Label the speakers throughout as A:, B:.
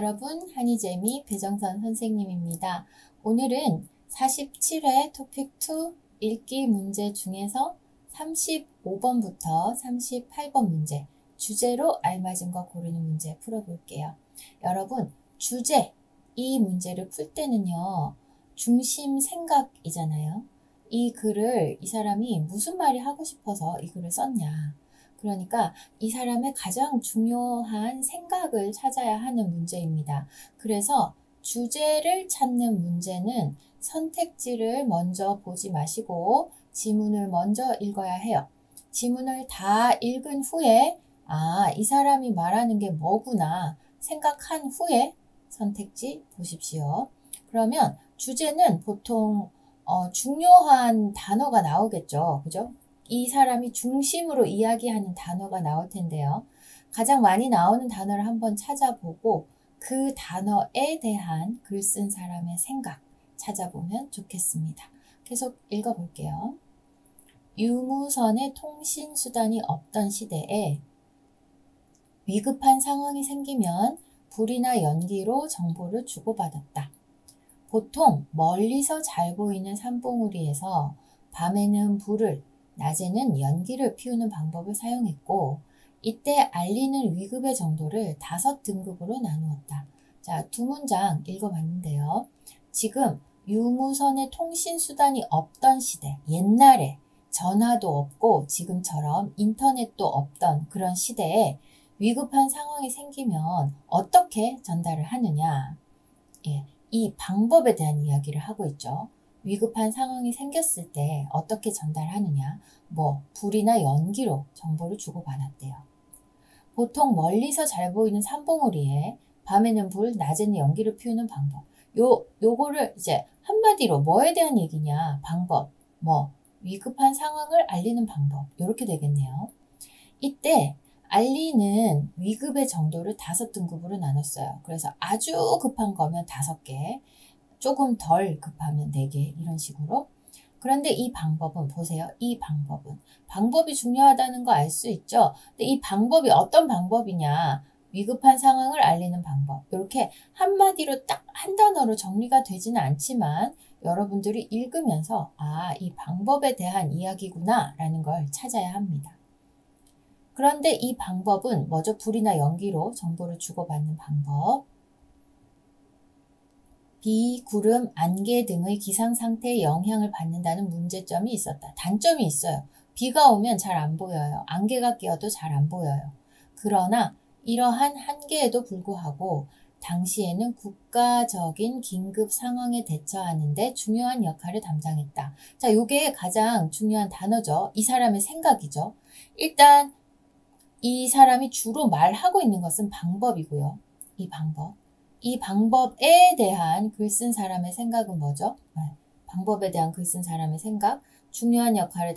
A: 여러분, 한이재미 배정선 선생님입니다. 오늘은 47회 토픽2 읽기 문제 중에서 35번부터 38번 문제, 주제로 알맞은 거 고르는 문제 풀어볼게요. 여러분, 주제, 이 문제를 풀 때는요, 중심 생각이잖아요. 이 글을 이 사람이 무슨 말이 하고 싶어서 이 글을 썼냐. 그러니까 이 사람의 가장 중요한 생각을 찾아야 하는 문제입니다. 그래서 주제를 찾는 문제는 선택지를 먼저 보지 마시고 지문을 먼저 읽어야 해요. 지문을 다 읽은 후에 이 사람이 말하는 게 뭐구나 생각한 후에 선택지 보십시오. 그러면 주제는 보통 중요한 단어가 나오겠죠. 그죠? 이 사람이 중심으로 이야기하는 단어가 나올 텐데요. 가장 많이 나오는 단어를 한번 찾아보고 그 단어에 대한 글 쓴 사람의 생각 찾아보면 좋겠습니다. 계속 읽어볼게요. 유무선의 통신수단이 없던 시대에 위급한 상황이 생기면 불이나 연기로 정보를 주고받았다. 보통 멀리서 잘 보이는 산봉우리에서 밤에는 불을, 낮에는 연기를 피우는 방법을 사용했고 이때 알리는 위급의 정도를 5등급으로 나누었다. 자, 두 문장 읽어봤는데요. 지금 유무선의 통신수단이 없던 시대, 옛날에 전화도 없고 지금처럼 인터넷도 없던 그런 시대에 위급한 상황이 생기면 어떻게 전달을 하느냐. 이 방법에 대한 이야기를 하고 있죠. 위급한 상황이 생겼을 때 어떻게 전달하느냐, 불이나 연기로 정보를 주고받았대요. 보통 멀리서 잘 보이는 산봉우리에 밤에는 불, 낮에는 연기를 피우는 방법. 요거를 이제 한마디로 뭐에 대한 얘기냐, 방법, 위급한 상황을 알리는 방법, 이렇게 되겠네요. 이때 알리는 위급의 정도를 5등급으로 나눴어요. 그래서 아주 급한 거면 5개, 조금 덜 급하면 4개 이런 식으로. 그런데 이 방법은 보세요. 이 방법이 중요하다는 거 알 수 있죠. 근데 이 방법이 어떤 방법이냐. 위급한 상황을 알리는 방법. 이렇게 한마디로 딱 한 단어로 정리가 되지는 않지만 여러분들이 읽으면서 이 방법에 대한 이야기구나 라는 걸 찾아야 합니다. 그런데 이 방법은 뭐죠? 불이나 연기로 정보를 주고받는 방법. 비, 구름, 안개 등의 기상상태에 영향을 받는다는 문제점이 있었다. 단점이 있어요. 비가 오면 잘 안 보여요. 안개가 끼어도 잘 안 보여요. 그러나 이러한 한계에도 불구하고 당시에는 국가적인 긴급 상황에 대처하는 데 중요한 역할을 담당했다. 자, 이게 가장 중요한 단어죠. 이 사람의 생각이죠. 일단 이 사람이 주로 말하고 있는 것은 방법이고요. 이 방법에 대한 글 쓴 사람의 생각은 뭐죠? 방법에 대한 글 쓴 사람의 생각, 중요한 역할을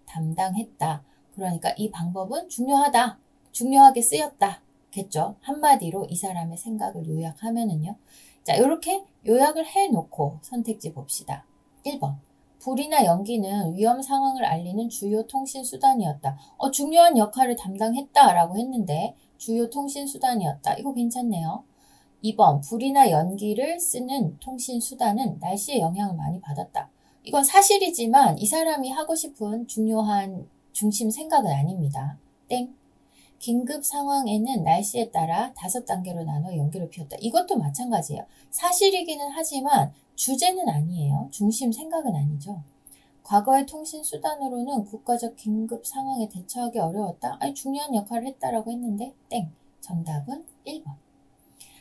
A: 담당했다. 그러니까 이 방법은 중요하다, 중요하게 쓰였다 겠죠. 한마디로 이 사람의 생각을 요약하면은요. 자, 이렇게 요약을 해놓고 선택지 봅시다. 1번. 불이나 연기는 위험 상황을 알리는 주요 통신수단이었다. 중요한 역할을 담당했다라고 했는데 주요 통신수단이었다. 이거 괜찮네요. 2번. 불이나 연기를 쓰는 통신수단은 날씨의 영향을 많이 받았다. 이건 사실이지만 이 사람이 하고 싶은 중요한 중심 생각은 아닙니다. 땡. 긴급 상황에는 날씨에 따라 5단계로 나눠 연기를 피웠다. 이것도 마찬가지예요. 사실이기는 하지만 주제는 아니에요. 중심 생각은 아니죠. 과거의 통신수단으로는 국가적 긴급 상황에 대처하기 어려웠다. 중요한 역할을 했다라고 했는데 땡. 정답은 1번.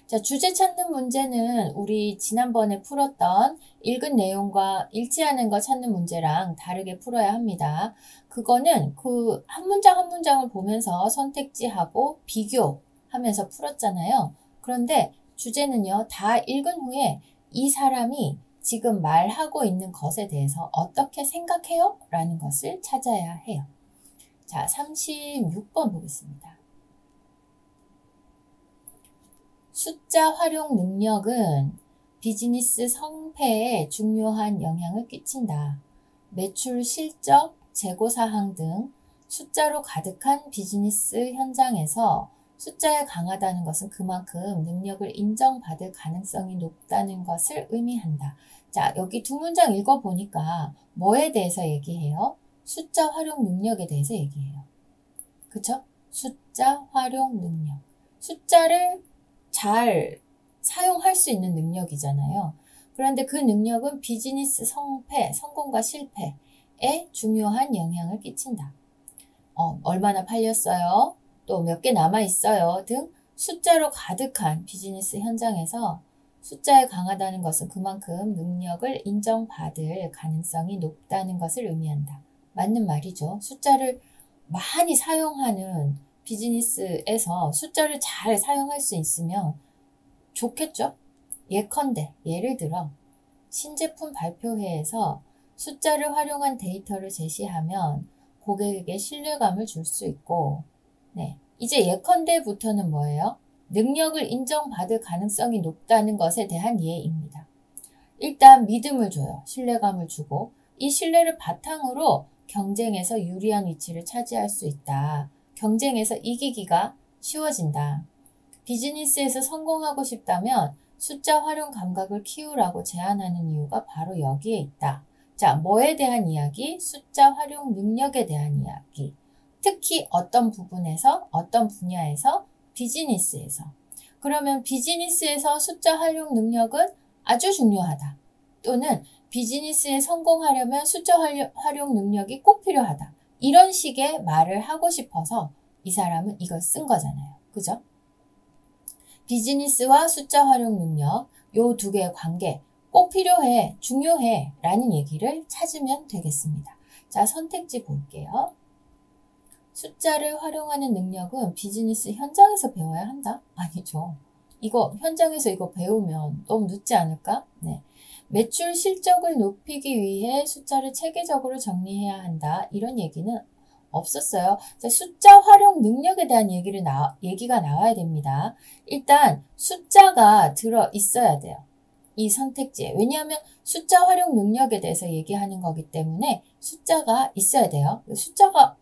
A: 자, 주제 찾는 문제는 우리 지난번에 풀었던 읽은 내용과 일치하는 거 찾는 문제랑 다르게 풀어야 합니다. 그거는 그 한 문장 한 문장을 보면서 선택지하고 비교하면서 풀었잖아요. 그런데 주제는요, 다 읽은 후에 이 사람이 지금 말하고 있는 것에 대해서 어떻게 생각해요? 라는 것을 찾아야 해요. 자, 36번 보겠습니다. 숫자 활용 능력은 비즈니스 성패에 중요한 영향을 끼친다. 매출 실적, 재고사항 등 숫자로 가득한 비즈니스 현장에서 숫자에 강하다는 것은 그만큼 능력을 인정받을 가능성이 높다는 것을 의미한다. 자, 여기 두 문장 읽어보니까 뭐에 대해서 얘기해요? 숫자 활용 능력에 대해서 얘기해요. 그쵸? 숫자 활용 능력. 숫자를 잘 사용할 수 있는 능력이잖아요. 그런데 그 능력은 비즈니스 성공과 실패에 중요한 영향을 끼친다. 얼마나 팔렸어요? 또 몇 개 남아있어요? 등 숫자로 가득한 비즈니스 현장에서 숫자에 강하다는 것은 그만큼 능력을 인정받을 가능성이 높다는 것을 의미한다. 맞는 말이죠. 숫자를 많이 사용하는 비즈니스에서 숫자를 잘 사용할 수 있으면 좋겠죠? 예컨대 예를 들어 신제품 발표회에서 숫자를 활용한 데이터를 제시하면 고객에게 신뢰감을 줄 수 있고, 네, 이제 예컨대부터는 뭐예요? 능력을 인정받을 가능성이 높다는 것에 대한 예입니다. 일단 믿음을 줘요. 신뢰감을 주고 이 신뢰를 바탕으로 경쟁에서 유리한 위치를 차지할 수 있다. 경쟁에서 이기기가 쉬워진다. 비즈니스에서 성공하고 싶다면 숫자 활용 감각을 키우라고 제안하는 이유가 바로 여기에 있다. 자, 뭐에 대한 이야기? 숫자 활용 능력에 대한 이야기. 특히 어떤 부분에서, 어떤 분야에서, 비즈니스에서. 그러면 비즈니스에서 숫자 활용 능력은 아주 중요하다. 또는 비즈니스에 성공하려면 숫자 활용 능력이 꼭 필요하다. 이런 식의 말을 하고 싶어서 이 사람은 이걸 쓴 거잖아요. 그죠? 비즈니스와 숫자 활용 능력, 요 두 개의 관계 꼭 필요해, 중요해 라는 얘기를 찾으면 되겠습니다. 자, 선택지 볼게요. 숫자를 활용하는 능력은 비즈니스 현장에서 배워야 한다? 아니죠. 현장에서 이거 배우면 너무 늦지 않을까? 네. 매출 실적을 높이기 위해 숫자를 체계적으로 정리해야 한다. 이런 얘기는 없었어요. 자, 숫자 활용 능력에 대한 얘기가 나와야 됩니다. 일단 숫자가 들어 있어야 돼요. 이 선택지에. 왜냐하면 숫자 활용 능력에 대해서 얘기하는 거기 때문에 숫자가 있어야 돼요. 숫자가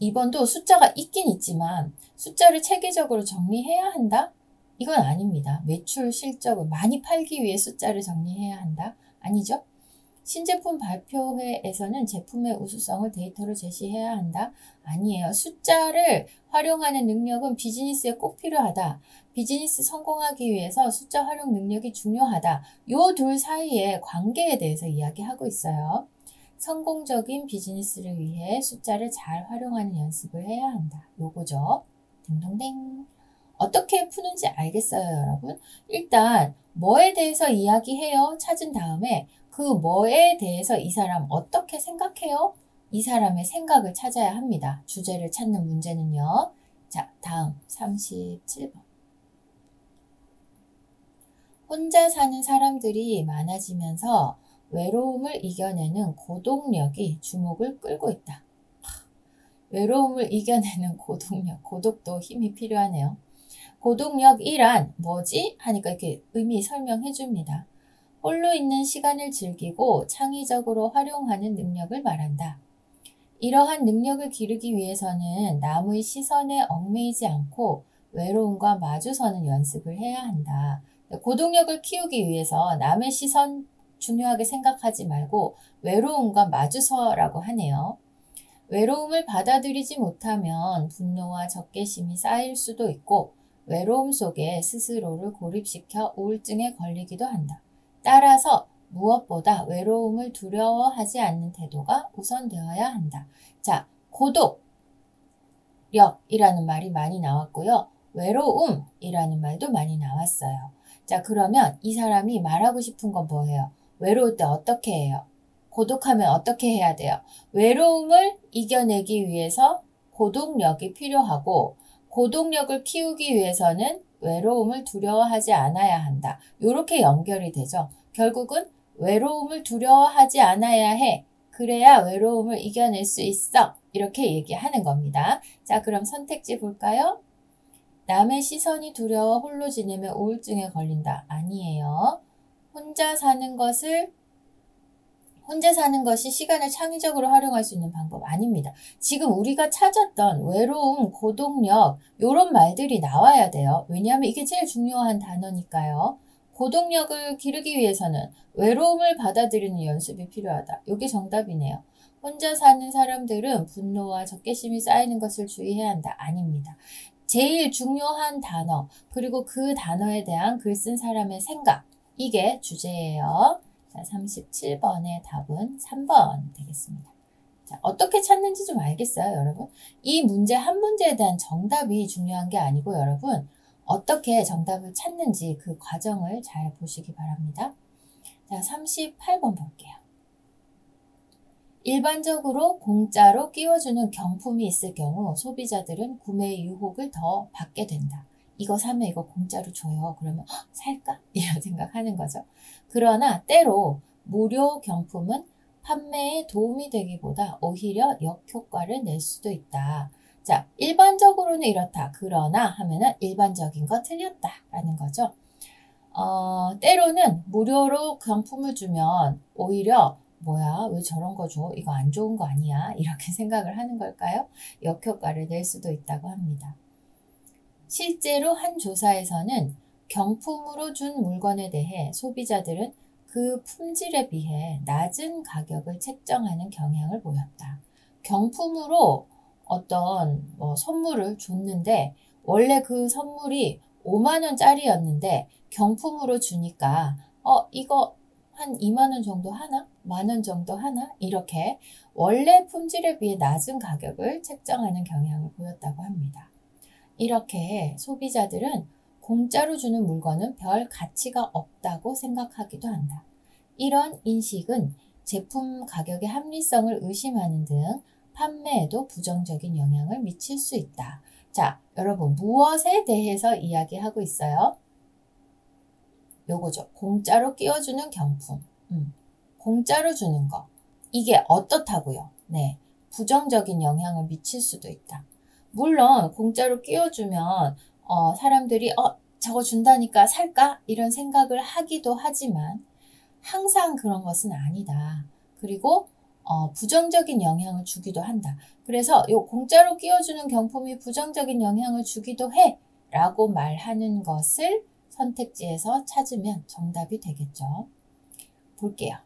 A: 2번도 숫자가 있긴 있지만 숫자를 체계적으로 정리해야 한다? 이건 아닙니다. 매출 실적을 많이 팔기 위해 숫자를 정리해야 한다? 아니죠? 신제품 발표회에서는 제품의 우수성을 데이터로 제시해야 한다? 아니에요. 숫자를 활용하는 능력은 비즈니스에 꼭 필요하다. 비즈니스 성공하기 위해서 숫자 활용 능력이 중요하다. 요 둘 사이의 관계에 대해서 이야기하고 있어요. 성공적인 비즈니스를 위해 숫자를 잘 활용하는 연습을 해야 한다. 요거죠. 딩동댕. 어떻게 푸는지 알겠어요, 여러분? 일단 뭐에 대해서 이야기해요? 찾은 다음에 그 뭐에 대해서 이 사람 어떻게 생각해요? 이 사람의 생각을 찾아야 합니다. 주제를 찾는 문제는요. 자, 다음 37번. 혼자 사는 사람들이 많아지면서 외로움을 이겨내는 고독력이 주목을 끌고 있다. 외로움을 이겨내는 고독력, 고독도 힘이 필요하네요. 고독력 1란 뭐지? 하니까 이렇게 의미 설명해 줍니다. 홀로 있는 시간을 즐기고 창의적으로 활용하는 능력을 말한다. 이러한 능력을 기르기 위해서는 남의 시선에 얽매이지 않고 외로움과 마주서는 연습을 해야 한다. 고독력을 키우기 위해서 남의 시선 중요하게 생각하지 말고 외로움과 마주서라고 하네요. 외로움을 받아들이지 못하면 분노와 적개심이 쌓일 수도 있고 외로움 속에 스스로를 고립시켜 우울증에 걸리기도 한다. 따라서 무엇보다 외로움을 두려워하지 않는 태도가 우선되어야 한다. 자, 고독력이라는 말이 많이 나왔고요. 외로움이라는 말도 많이 나왔어요. 자, 그러면 이 사람이 말하고 싶은 건 뭐예요? 외로울 때 어떻게 해요? 고독하면 어떻게 해야 돼요? 외로움을 이겨내기 위해서 고독력이 필요하고 고독력을 키우기 위해서는 외로움을 두려워하지 않아야 한다. 이렇게 연결이 되죠. 결국은 외로움을 두려워하지 않아야 해. 그래야 외로움을 이겨낼 수 있어. 이렇게 얘기하는 겁니다. 자, 그럼 선택지 볼까요? 남의 시선이 두려워 홀로 지내면 우울증에 걸린다. 아니에요. 혼자 사는 것을 혼자 사는 것이 시간을 창의적으로 활용할 수 있는 방법 아닙니다. 지금 우리가 찾았던 외로움, 고독력 이런 말들이 나와야 돼요. 왜냐하면 이게 제일 중요한 단어니까요. 고독력을 기르기 위해서는 외로움을 받아들이는 연습이 필요하다. 이게 정답이네요. 혼자 사는 사람들은 분노와 적개심이 쌓이는 것을 주의해야 한다. 아닙니다. 제일 중요한 단어, 그리고 그 단어에 대한 글 쓴 사람의 생각, 이게 주제예요. 자, 37번의 답은 3번 되겠습니다. 자, 어떻게 찾는지 좀 알겠어요, 여러분? 이 문제 한 문제에 대한 정답이 중요한 게 아니고 여러분 어떻게 정답을 찾는지 그 과정을 잘 보시기 바랍니다. 자, 38번 볼게요. 일반적으로 공짜로 끼워주는 경품이 있을 경우 소비자들은 구매 유혹을 더 받게 된다. 이거 사면 이거 공짜로 줘요. 그러면 살까? 이런 생각하는 거죠. 그러나 때로 무료 경품은 판매에 도움이 되기보다 오히려 역효과를 낼 수도 있다. 자, 일반적으로는 이렇다. 그러나 하면은 일반적인 거 틀렸다 라는 거죠. 때로는 무료로 경품을 주면 오히려 뭐야, 왜 저런 거 줘? 이거 안 좋은 거 아니야? 이렇게 생각을 하는 걸까요? 역효과를 낼 수도 있다고 합니다. 실제로 한 조사에서는 경품으로 준 물건에 대해 소비자들은 그 품질에 비해 낮은 가격을 책정하는 경향을 보였다. 경품으로 어떤 선물을 줬는데 원래 그 선물이 5만 원짜리였는데 경품으로 주니까 이거 한 2만 원 정도 하나? 만 원 정도 하나? 이렇게 원래 품질에 비해 낮은 가격을 책정하는 경향을 보였다고 합니다. 이렇게 소비자들은 공짜로 주는 물건은 별 가치가 없다고 생각하기도 한다. 이런 인식은 제품 가격의 합리성을 의심하는 등 판매에도 부정적인 영향을 미칠 수 있다. 자, 여러분 무엇에 대해서 이야기하고 있어요? 요거죠. 공짜로 끼워주는 경품. 공짜로 주는 거. 이게 어떻다고요? 네, 부정적인 영향을 미칠 수도 있다. 물론 공짜로 끼워주면 사람들이 저거 준다니까 살까? 이런 생각을 하기도 하지만 항상 그런 것은 아니다. 그리고 부정적인 영향을 주기도 한다. 그래서 요 공짜로 끼워주는 경품이 부정적인 영향을 주기도 해 라고 말하는 것을 선택지에서 찾으면 정답이 되겠죠. 볼게요.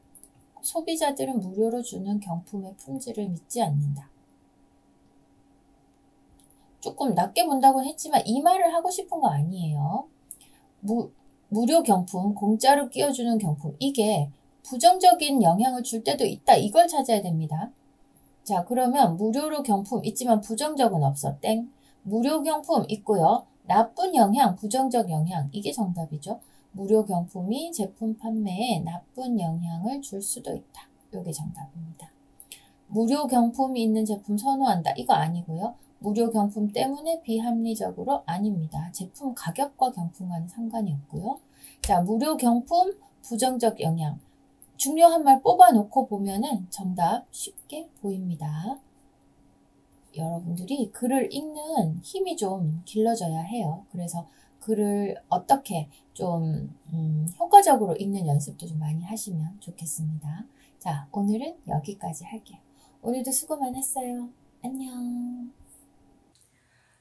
A: 소비자들은 무료로 주는 경품의 품질을 믿지 않는다. 조금 낮게 본다고 했지만 이 말을 하고 싶은 거 아니에요. 무료 경품, 공짜로 끼워주는 경품, 이게 부정적인 영향을 줄 때도 있다. 이걸 찾아야 됩니다. 자, 그러면 무료로 경품 있지만 부정적은 없어. 땡. 무료 경품 있고요. 나쁜 영향, 부정적 영향, 이게 정답이죠. 무료 경품이 제품 판매에 나쁜 영향을 줄 수도 있다. 이게 정답입니다. 무료 경품이 있는 제품 선호한다. 이거 아니고요. 무료 경품 때문에 비합리적으로 아닙니다. 제품 가격과 경품과는 상관이 없고요. 자, 무료 경품, 부정적 영향. 중요한 말 뽑아놓고 보면은 정답 쉽게 보입니다. 여러분들이 글을 읽는 힘이 좀 길러져야 해요. 그래서 글을 어떻게 좀 효과적으로 읽는 연습도 좀 많이 하시면 좋겠습니다. 자, 오늘은 여기까지 할게요. 오늘도 수고 많았어요. 안녕.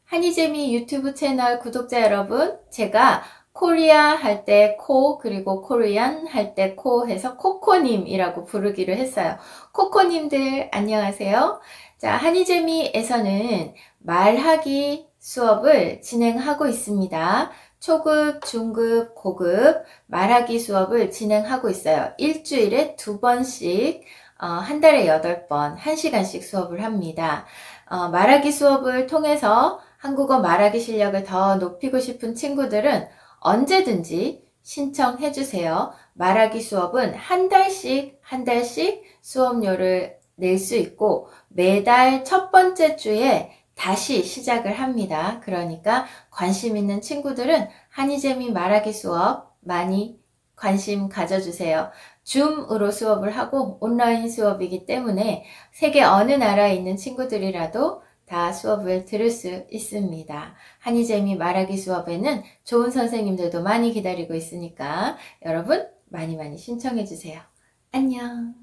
A: 한이재미 유튜브 채널 구독자 여러분, 제가 코리아 할 때 코, 그리고 코리안 할 때 코 해서 코코님이라고 부르기로 했어요. 코코님들 안녕하세요. 자, 한이재미에서는 말하기 수업을 진행하고 있습니다. 초급, 중급, 고급 말하기 수업을 진행하고 있어요. 일주일에 2번씩 한 달에 8번 1시간씩 수업을 합니다. 말하기 수업을 통해서 한국어 말하기 실력을 더 높이고 싶은 친구들은 언제든지 신청해 주세요. 말하기 수업은 한 달씩 수업료를 낼 수 있고 매달 첫 번째 주에 다시 시작을 합니다. 그러니까 관심 있는 친구들은 한이재미 말하기 수업 많이 관심 가져주세요. 줌으로 수업을 하고 온라인 수업이기 때문에 세계 어느 나라에 있는 친구들이라도 다 수업을 들을 수 있습니다. 한이재미 말하기 수업에는 좋은 선생님들도 많이 기다리고 있으니까 여러분 많이 신청해 주세요. 안녕.